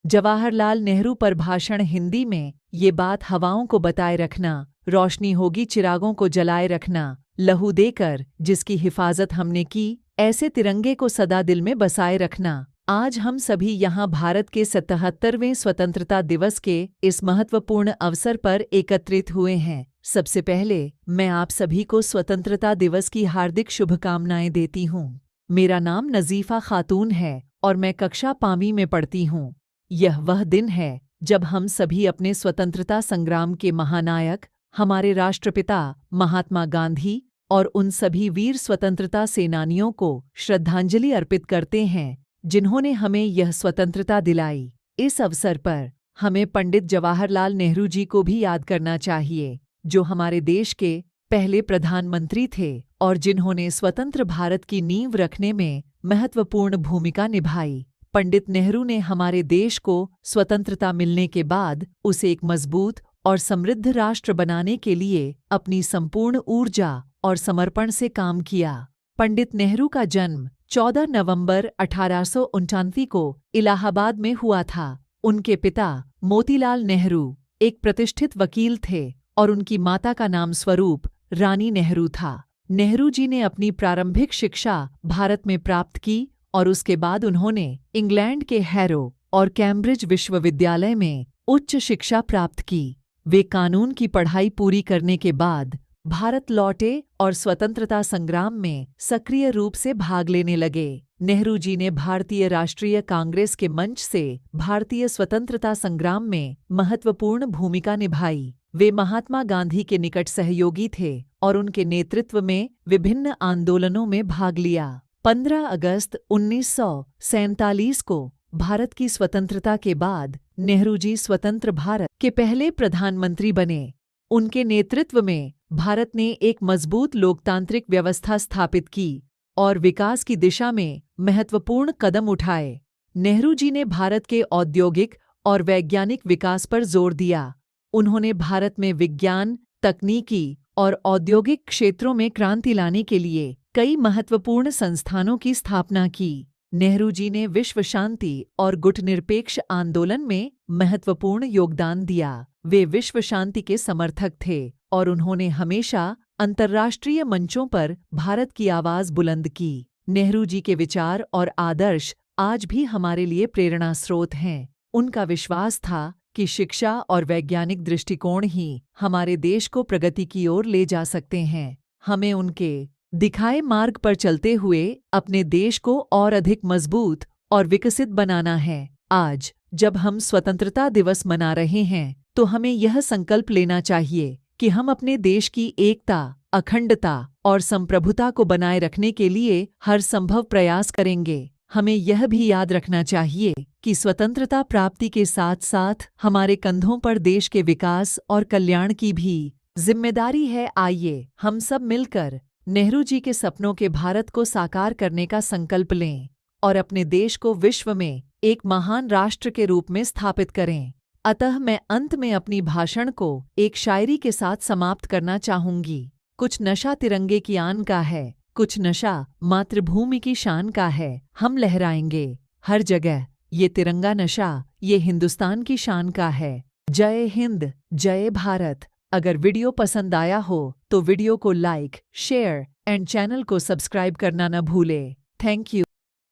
जवाहरलाल नेहरू पर भाषण हिंदी में। ये बात हवाओं को बताए रखना, रोशनी होगी चिरागों को जलाए रखना, लहू देकर जिसकी हिफाजत हमने की, ऐसे तिरंगे को सदा दिल में बसाए रखना। आज हम सभी यहाँ भारत के 77वें स्वतंत्रता दिवस के इस महत्वपूर्ण अवसर पर एकत्रित हुए हैं। सबसे पहले मैं आप सभी को स्वतंत्रता दिवस की हार्दिक शुभकामनाएं देती हूँ। मेरा नाम नज़ीफ़ा खातून है और मैं कक्षा 5वीं में पढ़ती हूँ। यह वह दिन है जब हम सभी अपने स्वतंत्रता संग्राम के महानायक, हमारे राष्ट्रपिता महात्मा गांधी और उन सभी वीर स्वतंत्रता सेनानियों को श्रद्धांजलि अर्पित करते हैं जिन्होंने हमें यह स्वतंत्रता दिलाई। इस अवसर पर हमें पंडित जवाहरलाल नेहरू जी को भी याद करना चाहिए, जो हमारे देश के पहले प्रधानमंत्री थे और जिन्होंने स्वतंत्र भारत की नींव रखने में महत्वपूर्ण भूमिका निभाई। पंडित नेहरू ने हमारे देश को स्वतंत्रता मिलने के बाद उसे एक मजबूत और समृद्ध राष्ट्र बनाने के लिए अपनी संपूर्ण ऊर्जा और समर्पण से काम किया। पंडित नेहरू का जन्म 14 नवंबर 1889 को इलाहाबाद में हुआ था। उनके पिता मोतीलाल नेहरू एक प्रतिष्ठित वकील थे और उनकी माता का नाम स्वरूप रानी नेहरू था। नेहरू जी ने अपनी प्रारंभिक शिक्षा भारत में प्राप्त की और उसके बाद उन्होंने इंग्लैंड के हैरो और कैम्ब्रिज विश्वविद्यालय में उच्च शिक्षा प्राप्त की। वे कानून की पढ़ाई पूरी करने के बाद भारत लौटे और स्वतंत्रता संग्राम में सक्रिय रूप से भाग लेने लगे। नेहरू जी ने भारतीय राष्ट्रीय कांग्रेस के मंच से भारतीय स्वतंत्रता संग्राम में महत्वपूर्ण भूमिका निभाई। वे महात्मा गांधी के निकट सहयोगी थे और उनके नेतृत्व में विभिन्न आंदोलनों में भाग लिया। 15 अगस्त 1947 को भारत की स्वतंत्रता के बाद नेहरू जी स्वतंत्र भारत के पहले प्रधानमंत्री बने। उनके नेतृत्व में भारत ने एक मजबूत लोकतांत्रिक व्यवस्था स्थापित की और विकास की दिशा में महत्वपूर्ण कदम उठाए। नेहरू जी ने भारत के औद्योगिक और वैज्ञानिक विकास पर जोर दिया। उन्होंने भारत में विज्ञान, तकनीकी और औद्योगिक क्षेत्रों में क्रांति लाने के लिए कई महत्वपूर्ण संस्थानों की स्थापना की। नेहरू जी ने विश्व शांति और गुटनिरपेक्ष आंदोलन में महत्वपूर्ण योगदान दिया। वे विश्व शांति के समर्थक थे और उन्होंने हमेशा अंतर्राष्ट्रीय मंचों पर भारत की आवाज बुलंद की। नेहरू जी के विचार और आदर्श आज भी हमारे लिए प्रेरणा स्रोत हैं। उनका विश्वास था कि शिक्षा और वैज्ञानिक दृष्टिकोण ही हमारे देश को प्रगति की ओर ले जा सकते हैं। हमें उनके दिखाए मार्ग पर चलते हुए अपने देश को और अधिक मजबूत और विकसित बनाना है। आज जब हम स्वतंत्रता दिवस मना रहे हैं तो हमें यह संकल्प लेना चाहिए कि हम अपने देश की एकता, अखंडता और संप्रभुता को बनाए रखने के लिए हर संभव प्रयास करेंगे। हमें यह भी याद रखना चाहिए कि स्वतंत्रता प्राप्ति के साथ साथ हमारे कंधों पर देश के विकास और कल्याण की भी जिम्मेदारी है। आइए हम सब मिलकर नेहरू जी के सपनों के भारत को साकार करने का संकल्प लें और अपने देश को विश्व में एक महान राष्ट्र के रूप में स्थापित करें। अतः मैं अंत में अपनी भाषण को एक शायरी के साथ समाप्त करना चाहूंगी। कुछ नशा तिरंगे की आन का है, कुछ नशा मातृभूमि की शान का है। हम लहराएंगे हर जगह ये तिरंगा नशा, ये हिंदुस्तान की शान का है। जय हिंद, जय भारत। अगर वीडियो पसंद आया हो तो वीडियो को लाइक, शेयर एंड चैनल को सब्सक्राइब करना न भूले। Thank you.